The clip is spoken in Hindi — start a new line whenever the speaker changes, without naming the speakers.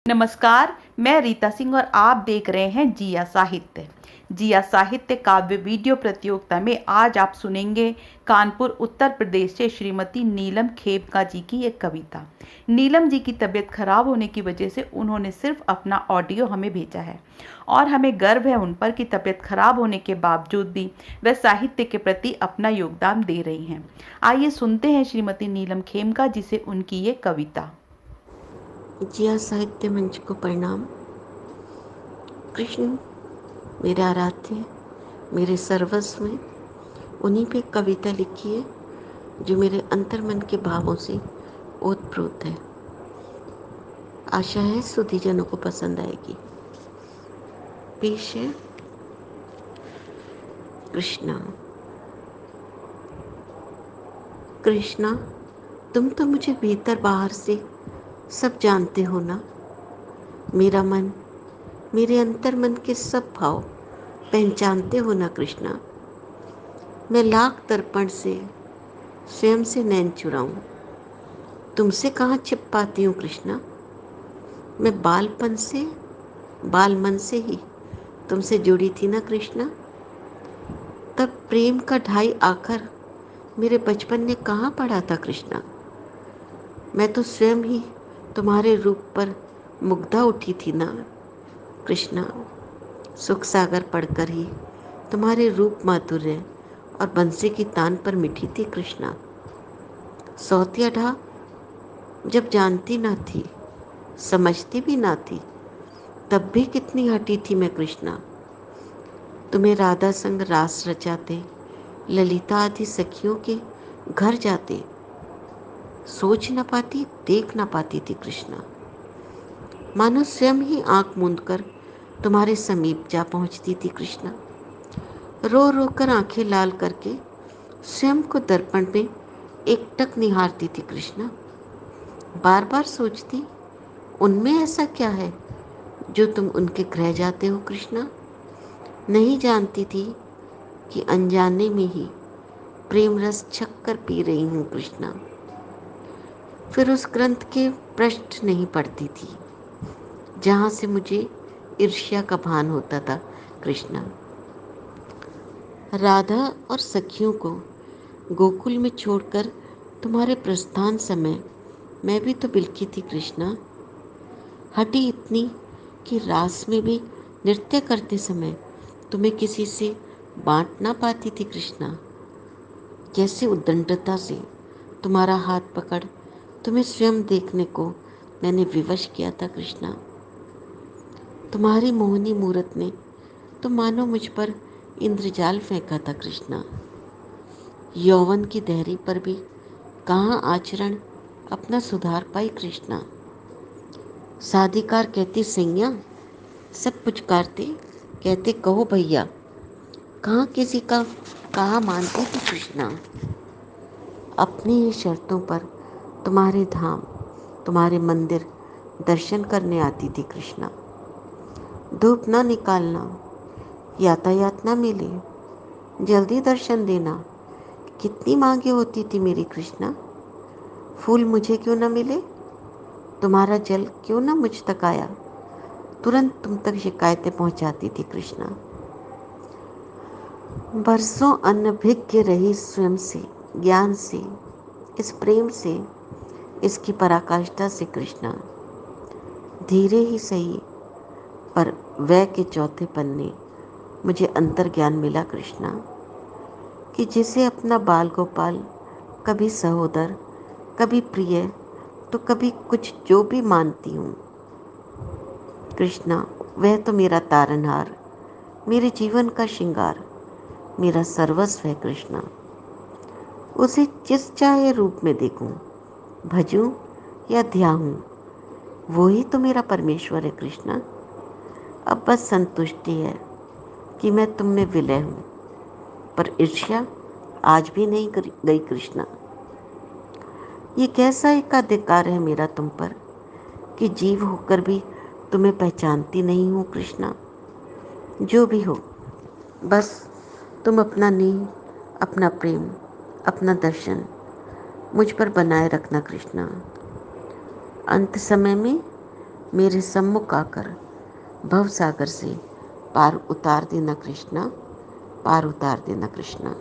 नमस्कार, मैं रीता सिंह और आप देख रहे हैं जिया साहित्य। जिया साहित्य काव्य वीडियो प्रतियोगिता में आज आप सुनेंगे कानपुर उत्तर प्रदेश से श्रीमती नीलम खेमका जी की एक कविता। नीलम जी की तबीयत खराब होने की वजह से उन्होंने सिर्फ अपना ऑडियो हमें भेजा है और हमें गर्व है उन पर कि तबीयत खराब होने के बावजूद भी वह साहित्य के प्रति अपना योगदान दे रही हैं। आइए सुनते हैं श्रीमती नीलम खेमका जी से उनकी ये कविता।
जिया साहित्य मंच को प्रणाम। कृष्ण मेरे आराध्य, मेरे सर्वस्व में, उन्हीं पे कविता लिखी है जो मेरे अंतर्मन के भावों से ओतप्रोत है। आशा है सुधीजनों को पसंद आएगी। पेश है कृष्णा। कृष्णा, तुम तो मुझे भीतर बाहर से सब जानते हो ना। मेरा मन, मेरे अंतर्मन के सब भाव पहचानते हो ना कृष्णा। मैं लाख दर्पण से स्वयं से नैन चुराऊं, तुमसे कहाँ छिप पाती हूँ कृष्णा। मैं बालपन से, बाल मन से ही तुमसे जुड़ी थी ना कृष्णा। तब प्रेम का ढाई आकर मेरे बचपन ने कहाँ पड़ा था कृष्णा। मैं तो स्वयं ही तुम्हारे रूप पर मुग्धा उठी थी ना कृष्णा। सुख सागर पढ़कर ही तुम्हारे रूप माधुर्य और बंसी की तान पर मिठी थी कृष्णा। सौतिया ढा जब जानती ना थी, समझती भी ना थी, तब भी कितनी हटी थी मैं कृष्णा। तुम्हें राधा संग रास रचाते, ललिता आदि सखियों के घर जाते, सोच न पाती, देख न पाती थी कृष्णा। मानो स्वयं ही आंख मूंद कर तुम्हारे समीप जा पहुंचती थी कृष्णा। रो रो कर आंखें लाल करके स्वयं को दर्पण में एकटक निहारती थी कृष्णा। बार बार सोचती, उनमें ऐसा क्या है जो तुम उनके गृह जाते हो कृष्णा। नहीं जानती थी कि अनजाने में ही प्रेम रस छक कर पी रही हूँ कृष्णा। फिर उस ग्रंथ के पृष्ठ नहीं पढ़ती थी जहाँ से मुझे ईर्ष्या का भान होता था कृष्णा। राधा और सखियों को गोकुल में छोड़कर तुम्हारे प्रस्थान समय मैं भी तो बिलखी थी कृष्णा। हटी इतनी कि रास में भी नृत्य करते समय तुम्हें किसी से बांट ना पाती थी कृष्णा। कैसे उद्दंडता से तुम्हारा हाथ पकड़ तुम्हें स्वयं देखने को मैंने विवश किया था कृष्णा। तुम्हारी मोहनी मूरत ने तो मानो मुझ पर इंद्रजाल फेंका था कृष्णा। यौवन की दहरी पर भी कहाँ आचरण अपना सुधार पाई कृष्णा। साधिकार कहती सैया, सब पुचकारते कहते कहो भैया, कहाँ किसी का कहाँ मानती थी कृष्णा। अपनी ही शर्तों पर तुम्हारे धाम, तुम्हारे मंदिर दर्शन करने आती थी कृष्णा। धूप ना निकालना, यातायात ना मिले, जल्दी दर्शन देना, कितनी मांगे होती थी मेरी कृष्णा। फूल मुझे क्यों ना मिले, तुम्हारा जल क्यों ना मुझ तक आया, तुरंत तुम तक शिकायतें पहुंचाती थी कृष्णा। बरसों अनभिज्ञ रही स्वयं से, ज्ञान से, इस प्रेम से, इसकी पराकाष्ठा से कृष्णा। धीरे ही सही पर वह के चौथे पन्ने मुझे अंतर्ज्ञान मिला कृष्णा कि जिसे अपना बाल गोपाल, कभी सहोदर, कभी प्रिय, तो कभी कुछ जो भी मानती हूँ कृष्णा, वह तो मेरा तारनहार, मेरे जीवन का श्रृंगार, मेरा सर्वस्व है कृष्णा। उसे जिस चाहे रूप में देखूं, भजूं या ध्याऊं, वो ही तो मेरा परमेश्वर है कृष्णा। अब बस संतुष्टि है कि मैं तुम में विलय हूँ, पर ईर्ष्या आज भी नहीं गई कृष्णा। ये कैसा एकाधिकार है मेरा तुम पर कि जीव होकर भी तुम्हें पहचानती नहीं हूँ कृष्णा। जो भी हो, बस तुम अपना नींव, अपना प्रेम, अपना दर्शन मुझ पर बनाए रखना कृष्णा। अंत समय में मेरे सम्मुख आकर भव सागर से पार उतार देना कृष्णा, पार उतार देना कृष्णा।